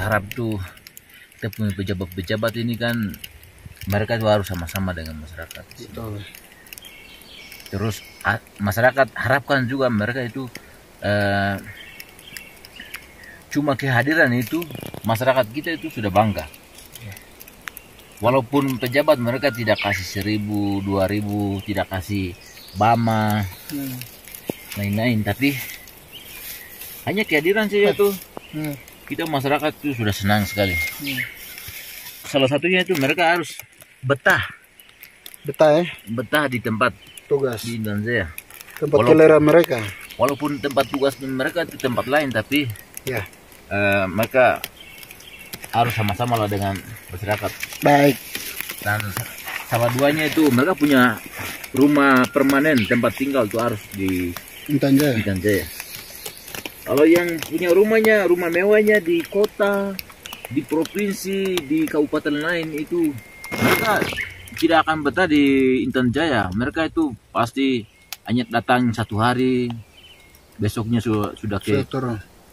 berharap tuh kita punya pejabat-pejabat ini kan mereka tuh harus sama-sama dengan masyarakat. Betul. Terus masyarakat harapkan juga mereka itu cuma kehadiran itu masyarakat kita itu sudah bangga. Walaupun pejabat mereka tidak kasih 1.000, 2.000, tidak kasih bama, lain-lain, tapi hanya kehadiran saja tuh kita masyarakat itu sudah senang sekali. Salah satunya itu mereka harus betah di tempat tugas di Indonesia. tempat kelahiran mereka. Walaupun tempat tugas mereka itu tempat lain, tapi Ya. mereka harus sama-sama lah dengan masyarakat. Baik. Dan salah duanya itu mereka punya rumah permanen tempat tinggal tuh harus di Intan Jaya. Jaya. Kalau yang punya rumahnya, rumah mewahnya di kota, di provinsi, di kabupaten lain itu mereka tidak akan betah di Intan Jaya. Mereka itu pasti hanya datang 1 hari, besoknya sudah ke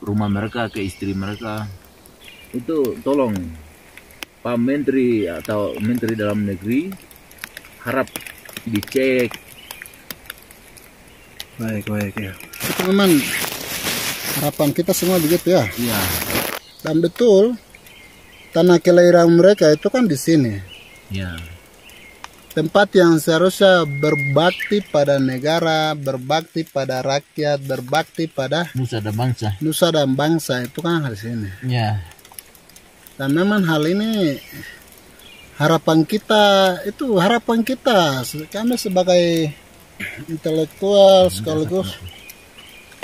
rumah mereka, ke istri mereka. Itu tolong Pak Menteri atau Menteri Dalam Negeri harap dicek. Baik ya. Itu memang harapan kita semua begitu ya. Iya. Dan betul, tanah kelahiran mereka itu kan di sini. Ya. Tempat yang seharusnya berbakti pada negara, berbakti pada rakyat, berbakti pada Nusa dan bangsa itu kan di sini. Ya. Dan memang hal ini harapan kita, kami sebagai intelektual sekaligus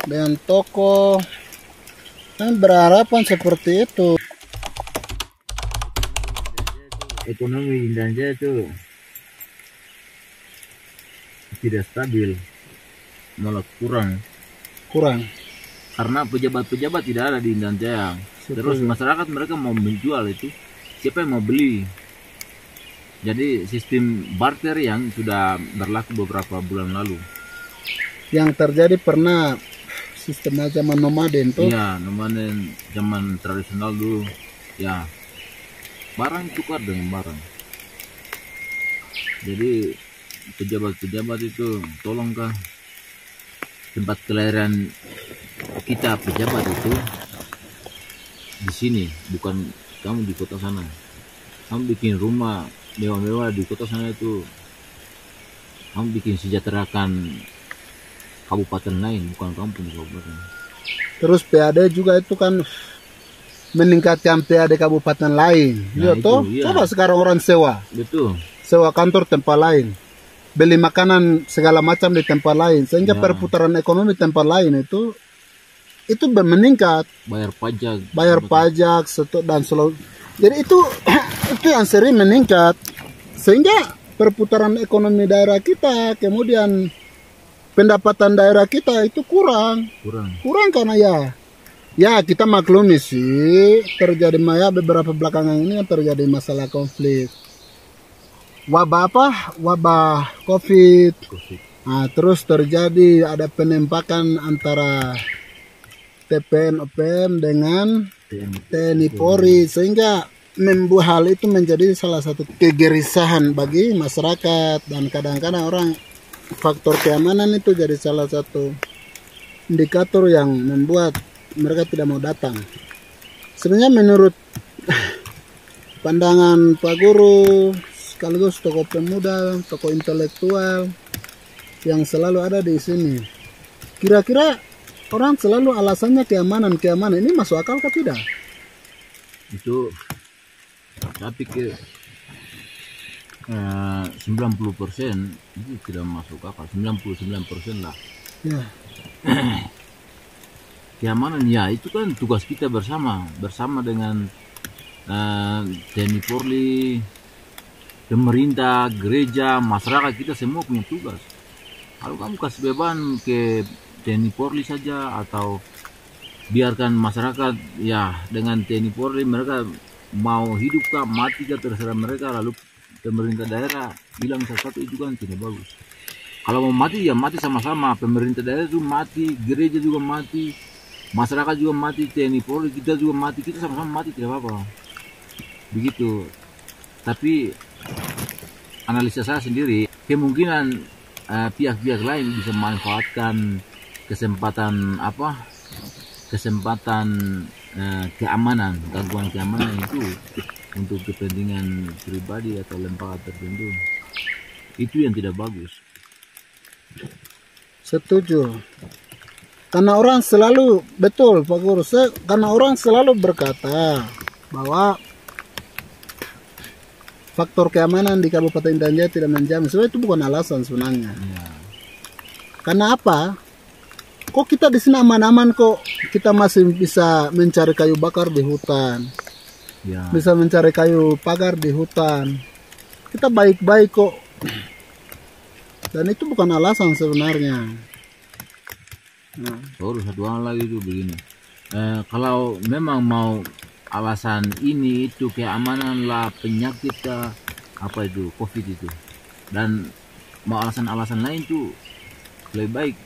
dengan tokoh kami berharapan seperti itu. Ekonomi Indonesia itu tidak stabil, malah kurang karena pejabat-pejabat tidak ada di Indonesia. Terus masyarakat mereka mau menjual itu, siapa yang mau beli? Jadi sistem barter yang sudah berlaku beberapa bulan lalu. Yang terjadi pernah Sistem zaman nomaden tuh. Iya, nomaden zaman tradisional dulu. Ya, barang tukar dengan barang. Jadi pejabat-pejabat itu tolongkah tempat kelahiran kita pejabat itu di sini, bukan kamu di kota sana. Kamu bikin rumah mewah-mewah di kota sana itu, kamu bikin sejahterakan kabupaten lain, bukan kamu punya kabupaten. Terus PAD juga itu kan meningkatkan PAD kabupaten lain. Nah, iya. Coba sekarang orang sewa. Betul. Sewa kantor tempat lain. Beli makanan segala macam di tempat lain, sehingga perputaran ekonomi tempat lain itu meningkat. Bayar pajak dan selalu. Jadi itu yang sering meningkat, sehingga perputaran ekonomi daerah kita, kemudian pendapatan daerah kita itu kurang karena ya kita maklumi sih terjadi beberapa belakangan ini terjadi masalah konflik wabah COVID. Nah, terus terjadi ada penembakan antara TPN OPM dengan TNI Polri, sehingga membuat hal itu menjadi salah satu kegelisahan bagi masyarakat, dan kadang-kadang orang faktor keamanan itu jadi salah satu indikator yang membuat mereka tidak mau datang. Sebenarnya menurut pandangan Pak Guru sekaligus tokoh pemuda, tokoh intelektual yang selalu ada di sini, kira-kira orang selalu alasannya keamanan. Ini masuk akal kah tidak? Itu saya pikir 90% itu tidak masuk akal, 99% lah. Ya. Keamanan ya itu kan tugas kita bersama dengan TNI Polri, pemerintah, gereja, masyarakat, kita semua punya tugas. Kalau kamu kasih beban ke TNI Polri saja atau biarkan masyarakat ya dengan TNI Polri, mereka mau hidup kah mati kah terserah mereka, lalu pemerintah daerah bilang sesuatu, itu kan tidak bagus. Kalau mau mati ya mati sama-sama, pemerintah daerah itu mati, gereja juga mati, Masyarakat juga mati, TNI Polri kita juga mati, kita sama-sama mati, tidak apa-apa. Begitu. Tapi analisa saya sendiri, kemungkinan pihak-pihak lain bisa memanfaatkan kesempatan keamanan, gangguan keamanan itu untuk kepentingan pribadi atau lembaga tertentu. Itu yang tidak bagus. Setuju. Karena orang selalu, betul Pak Guru, karena orang selalu berkata bahwa faktor keamanan di Kabupaten Intan Jaya tidak menjamin. Sebenarnya itu bukan alasan sebenarnya. Ya. Karena apa? Kok kita di sini aman-aman kok, kita masih bisa mencari kayu bakar di hutan. Ya. Bisa mencari kayu pagar di hutan. Kita baik-baik kok. Dan itu bukan alasan sebenarnya. Nah. Satu hal lagi itu begini. Kalau memang mau alasan ini itu keamanan lah, penyakit apa itu COVID itu, dan mau alasan-alasan lain itu lebih baik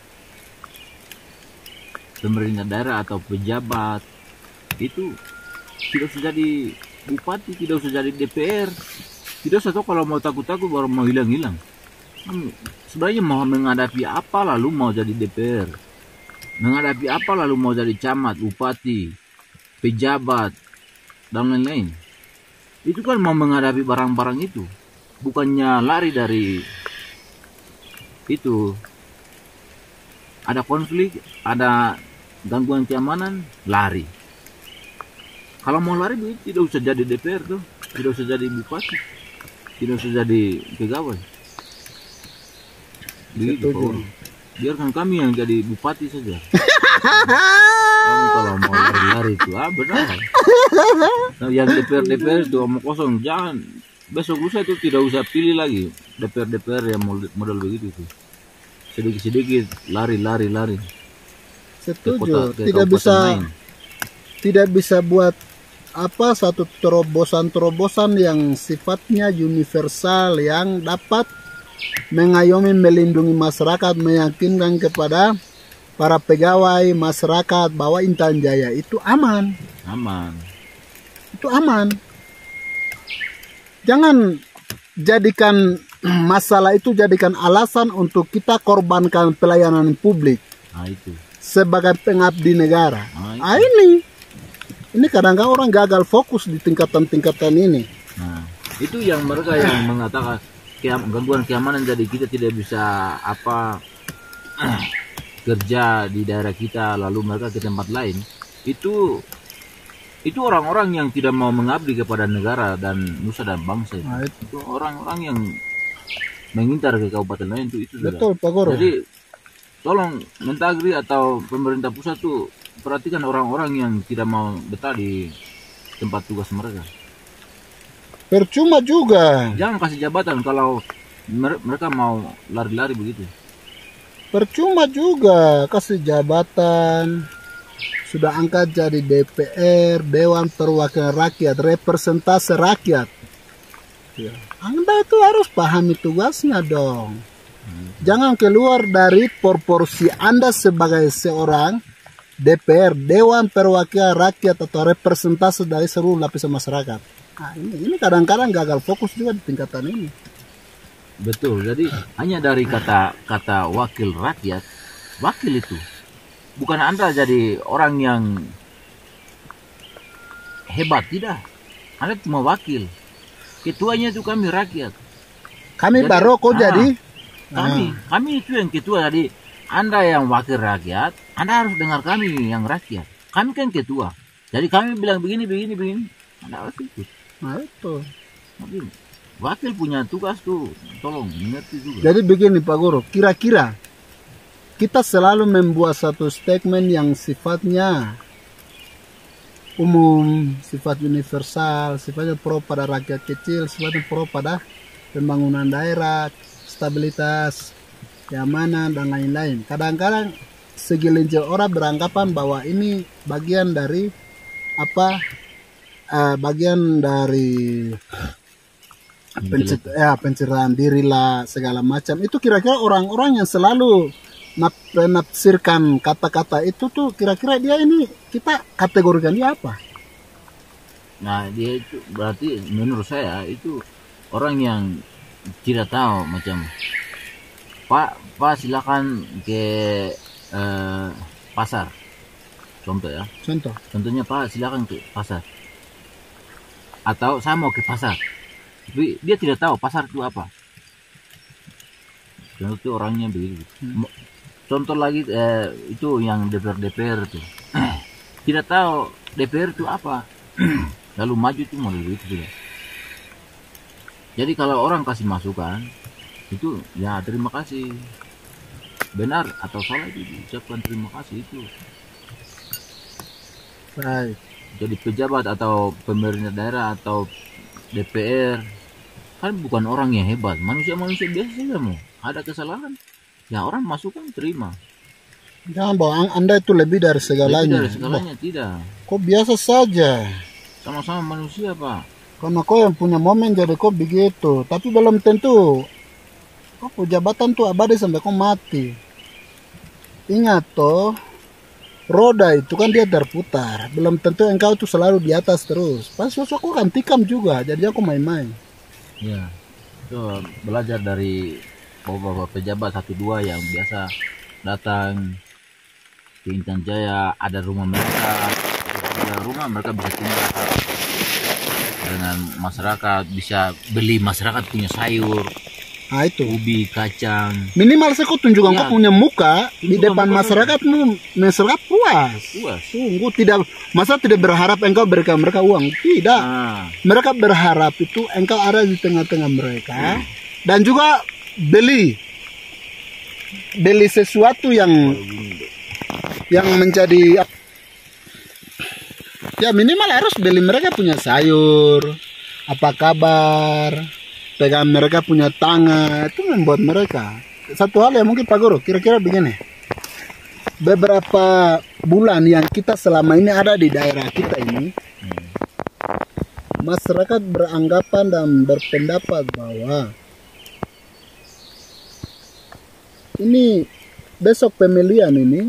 pemerintah daerah atau pejabat itu tidak usah jadi bupati, tidak usah jadi DPR, tidak usah tahu kalau mau takut-takut baru mau hilang-hilang. Sebenarnya mau menghadapi apa lalu mau jadi DPR, menghadapi apa lalu mau jadi camat, bupati, pejabat, dan lain-lain. Itu kan mau menghadapi barang-barang itu, bukannya lari dari itu. Ada konflik, ada gangguan keamanan, lari. Kalau mau lari tidak usah jadi DPR tuh, tidak usah jadi bupati, tidak usah jadi pegawai. Begitu, biarkan kami yang jadi bupati saja. Kamu kalau mau lari-lari itu benar. Nah, yang DPR itu omong kosong, jangan besok lusa itu tidak usah pilih lagi DPR yang model begitu tuh. Sedikit-sedikit lari. Setuju. Tidak bisa buat apa satu terobosan yang sifatnya universal yang dapat mengayomi, melindungi masyarakat, meyakinkan kepada para pegawai masyarakat bahwa Intan Jaya itu aman. Itu aman. Jangan jadikan masalah itu jadikan alasan untuk kita korbankan pelayanan publik. Itu sebagai pengabdi negara. Ini kadang-kadang orang gagal fokus di tingkatan-tingkatan ini. Nah, itu yang mereka yang mengatakan gangguan keamanan, jadi kita tidak bisa kerja di daerah kita lalu mereka ke tempat lain. Itu orang-orang yang tidak mau mengabdi kepada negara dan nusa dan bangsa. Itu orang-orang yang mengincar ke kabupaten lain itu betul Pak Guru. Jadi tolong Mendagri atau pemerintah pusat tuh perhatikan orang-orang yang tidak mau betah di tempat tugas mereka. Percuma juga. Jangan kasih jabatan kalau mereka mau lari-lari begitu. Percuma juga kasih jabatan. Sudah angkat jadi DPR, Dewan Perwakilan Rakyat, representasi rakyat. Ya. Anda itu harus pahami tugasnya dong. Jangan keluar dari proporsi Anda sebagai seorang DPR, Dewan Perwakilan Rakyat atau representasi dari seluruh lapisan masyarakat. Nah, ini kadang-kadang gagal fokus juga di tingkatan ini. Betul. Jadi hanya dari kata wakil rakyat, wakil itu bukan Anda jadi orang yang hebat, tidak. Anda cuma wakil. Ketuanya itu kami rakyat. Kami jadi, baru kok jadi. Kami itu yang ketua. Jadi Anda yang wakil rakyat, Anda harus dengar kami yang rakyat. Kami kan ketua. Jadi kami bilang begini. Anda harus ikut. Nah itu. Wakil punya tugas tuh, tolong mengerti juga. Jadi begini Pak Guru, kira-kira kita selalu membuat satu statement yang sifatnya umum, sifat universal, sifatnya pro pada rakyat kecil, sifatnya pro pada pembangunan daerah, stabilitas, keamanan, dan lain-lain. Kadang-kadang segelintir orang beranggapan bahwa ini bagian dari penceritaan diri lah segala macam. Itu kira-kira orang-orang yang selalu menafsirkan kata-kata itu tuh kira-kira dia ini kita kategorikan dia apa? Nah, dia itu berarti menurut saya itu orang yang tidak tahu macam Pak silakan ke pasar. Contoh ya. Contohnya Pak silakan ke pasar. Atau saya mau ke pasar. Tapi dia tidak tahu pasar itu apa. Contoh itu orangnya begitu. Contoh lagi itu yang DPR itu. Tidak tahu DPR itu apa. Lalu maju itu mau begitu. Jadi kalau orang kasih masukan itu ya terima kasih, benar atau salah itu diucapkan terima kasih itu. Baik. Jadi pejabat atau pemerintah daerah atau DPR kan bukan orang yang hebat, manusia biasa saja mau ada kesalahan ya orang masukan terima. Jangan bawa Anda itu lebih dari segalanya. Lebih dari segalanya tidak. Kok biasa saja. Sama-sama manusia Pak. Karena kau yang punya momen jadi kau begitu, tapi belum tentu kau jabatan tuh abadi sampai kau mati. Ingat toh, roda itu kan dia terputar. Belum tentu engkau tuh selalu di atas terus. Pas sosok kau kan tikam juga, jadi aku main-main. Ya, itu belajar dari bapak-bapak pejabat 1-2 yang biasa datang ke Intan Jaya, ada rumah mereka bisa tinggal dengan masyarakat, bisa beli masyarakat punya sayur. Nah itu ubi, kacang. Minimal saya kau tunjukkan kau punya muka di depan masyarakatmu, masyarakat puas. Sungguh tidak, masa tidak berharap engkau berikan mereka uang. Tidak. Mereka berharap itu engkau ada di tengah-tengah mereka dan juga beli sesuatu yang menjadi ya minimal harus beli mereka punya sayur, apa kabar, pegang mereka punya tangan, itu membuat mereka. Satu hal yang mungkin Pak Guru, kira-kira begini, beberapa bulan yang kita selama ini ada di daerah kita ini, masyarakat beranggapan dan berpendapat bahwa ini besok pemilihan ini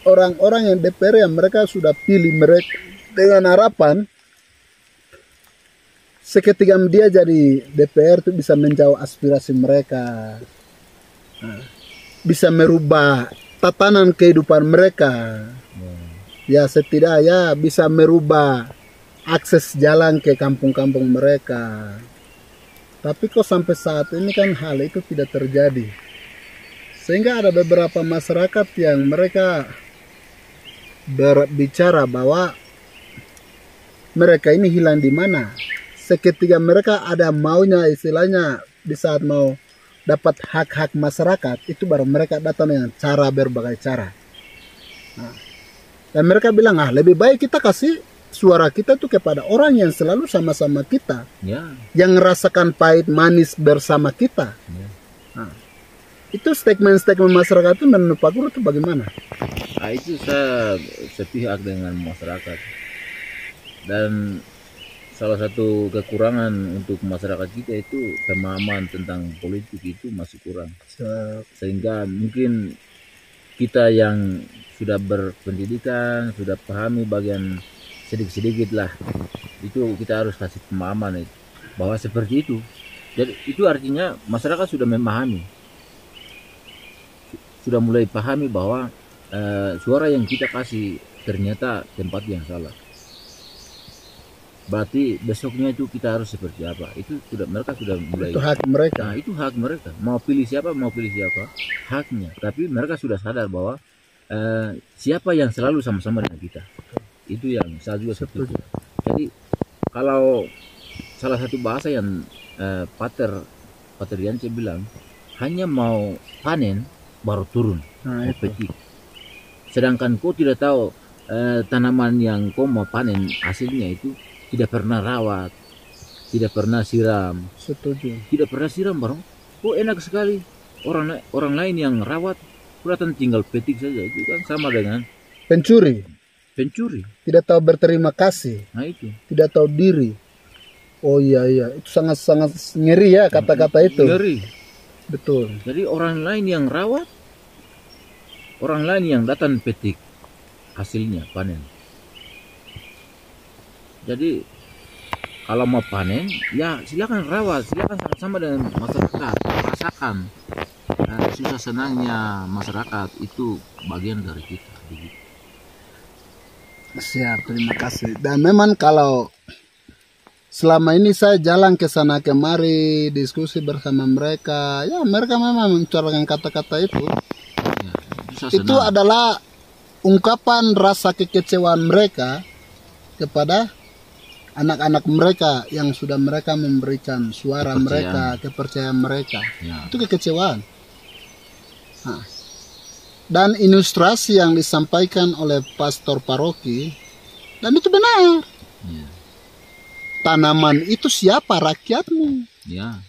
orang-orang yang DPR yang mereka sudah pilih mereka dengan harapan seketika dia jadi DPR itu bisa menjawab aspirasi mereka, bisa merubah tatanan kehidupan mereka, ya setidaknya bisa merubah akses jalan ke kampung-kampung mereka. Tapi kok sampai saat ini kan hal itu tidak terjadi, sehingga ada beberapa masyarakat yang mereka berbicara bahwa mereka ini hilang di mana. Seketika mereka ada maunya, istilahnya di saat mau dapat hak-hak masyarakat, itu baru mereka datang dengan cara berbagai cara. Dan mereka bilang, lebih baik kita kasih suara kita tuh kepada orang yang selalu sama-sama kita, yang merasakan pahit manis bersama kita. Itu statement-statement masyarakat itu menurut Pak Guru itu bagaimana? Nah, itu saya sepihak dengan masyarakat. Dan salah satu kekurangan untuk masyarakat kita itu pemahaman tentang politik itu masih kurang. Sehingga mungkin kita yang sudah berpendidikan, sudah pahami bagian sedikit-sedikit lah, itu kita harus kasih pemahaman itu, bahwa seperti itu. Jadi itu artinya masyarakat sudah memahami, sudah mulai pahami bahwa suara yang kita kasih ternyata tempat yang salah. Berarti besoknya itu kita harus seperti apa? Itu sudah mereka sudah mulai. Itu hak mereka. Nah, itu hak mereka. Mau pilih siapa, haknya. Tapi mereka sudah sadar bahwa siapa yang selalu sama-sama dengan kita. Itu yang saya juga setuju. Jadi kalau salah satu bahasa yang Pater Yance bilang, hanya mau panen baru turun, mau petik. Sedangkan kau tidak tahu tanaman yang kau mau panen hasilnya itu tidak pernah rawat, tidak pernah siram. Setuju. Tidak pernah siram baru, kok enak sekali. Orang lain yang rawat, kelihatan tinggal petik saja, itu kan sama dengan pencuri. Tidak tahu berterima kasih. Nah itu. Tidak tahu diri. Oh iya, itu sangat-sangat ngeri ya kata-kata itu. Ngeri. Betul. Jadi orang lain yang rawat, orang lain yang datang petik hasilnya panen. Jadi kalau mau panen, ya silakan rawat, silakan sama-sama dengan masyarakat, rasakan. Susah senangnya masyarakat itu bagian dari kita. Siap, terima kasih. Dan memang kalau selama ini saya jalan ke sana kemari, diskusi bersama mereka, ya mereka memang mengeluarkan kata-kata itu. Ya, itu adalah ungkapan rasa kekecewaan mereka kepada anak-anak mereka yang sudah mereka memberikan suara mereka, kepercayaan mereka. Ya. Itu kekecewaan. Nah, dan ilustrasi yang disampaikan oleh pastor paroki, dan itu benar. Ya. Tanaman itu siapa? Rakyatmu. Ya.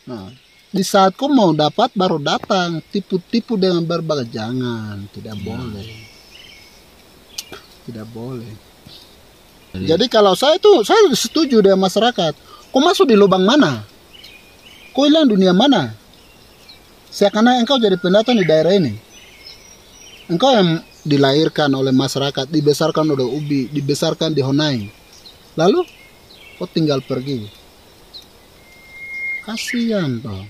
Nah, di saat kau mau dapat baru datang tipu-tipu dengan berbagai, jangan, tidak boleh. Tidak boleh. Jadi kalau saya setuju dengan masyarakat. Kau masuk di lubang mana? Kau hilang dunia mana? Seakan engkau jadi pendatang di daerah ini. Engkau yang dilahirkan oleh masyarakat, dibesarkan oleh Ubi, dibesarkan di Honai. Lalu kau tinggal pergi. Kasihan toh.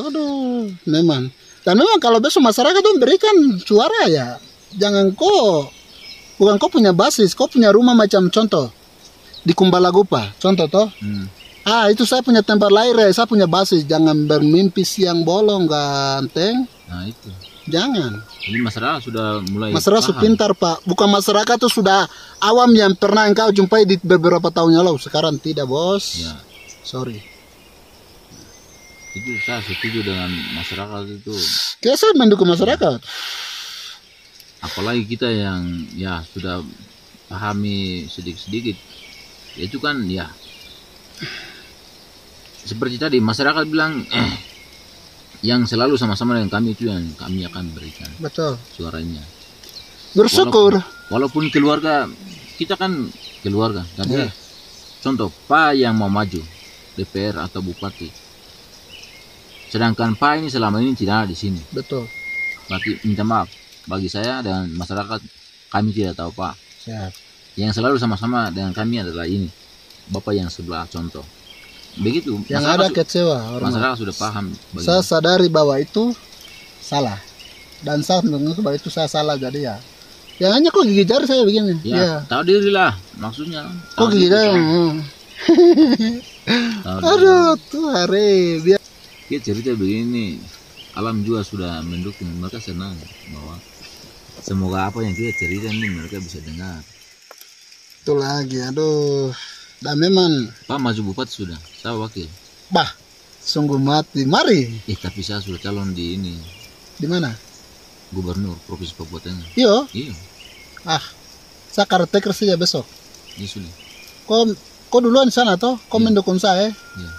Aduh, memang. Dan memang kalau besok masyarakat tuh berikan suara ya, jangan bukan kau punya basis, kau punya rumah macam contoh di Kumbalagupa, contoh toh. Itu saya punya tempat lahir ya, saya punya basis, jangan bermimpi siang bolong ganteng. Nah itu. Jangan. Ini masyarakat sudah mulai. Masyarakat sudah pintar Pak, bukan masyarakat itu sudah awam yang pernah engkau jumpai di beberapa tahun yang lalu, sekarang tidak bos. Ya. Sorry. Itu saya setuju dengan masyarakat itu. Kayak saya mendukung masyarakat. Apalagi kita yang ya sudah pahami sedikit-sedikit. Itu kan ya seperti tadi masyarakat bilang yang selalu sama-sama dengan kami itu yang kami akan berikan. Betul. Suaranya. Bersyukur. Walaupun keluarga kita kan keluarga. Tapi contoh Pak yang mau maju DPR atau bupati. Sedangkan Pak ini selama ini tidak ada di sini. Betul. Berarti minta maaf bagi saya dan masyarakat, kami tidak tahu Pak. Siap. Yang selalu sama-sama dengan kami adalah ini Bapak yang sebelah contoh. Begitu. Yang ada kecewa. Masyarakat sudah paham. Saya sadari bahwa itu salah. Dan saya menurut bahwa itu saya salah, jadi ya. Yang hanya kok gigi jari saya begini. Ya. Tahu diri lah maksudnya. Kok gigi jari. Aduh tuh hari biar. Kita cerita begini, alam juga sudah mendukung, mereka senang bahwa semoga apa yang kita cerita ini mereka bisa dengar. Itu lagi, aduh. Dan memang Pak maju bupati sudah, saya wakil. Bah, sungguh mati. Mari. Tapi saya sudah calon di ini. Di mana? Gubernur Provinsi Papua Tengah. Iya. Saya caretaker saja besok. Iya sudah. Kau duluan di sana toh, kau mendukung saya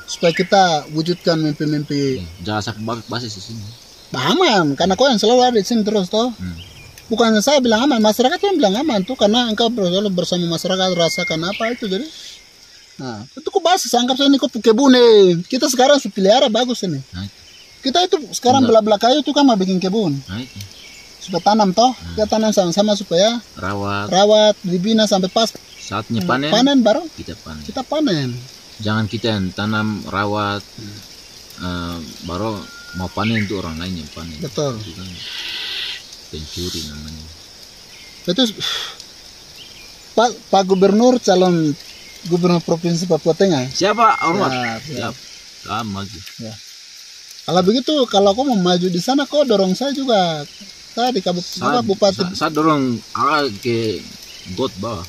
supaya kita wujudkan mimpi-mimpi. Jangan sampai basis di sini. Aman, karena kau yang selalu ada di sini terus toh. Bukan saya bilang aman, masyarakat yang bilang aman tuh karena engkau selalu bersama masyarakat, rasakan apa itu jadi. Nah, itu kok basis, anggap saya ini kok kebun nih. Kita sekarang pelihara bagus ini. Kita itu sekarang belah-belah kayu itu kan mau bikin kebun. Supaya tanam toh, kita tanam sama-sama supaya rawat, dibina sampai pas. Saatnya panen baru kita panen. Jangan kita yang tanam rawat baru mau panen itu orang lain yang panen. Betul. Itu kan pencuri namanya. Itu Pak Gubernur, calon Gubernur Provinsi Papua Tengah. Siapa? Ormat. Siap. Maju. Ya. Kalau begitu, kalau kau mau maju di sana, kau dorong saya juga. Saya di Kabupaten Bupati. Saya dorong ke got bawah.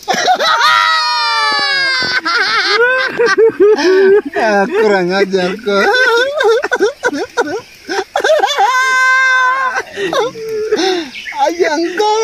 Kurang ajar kok. Ayang kau.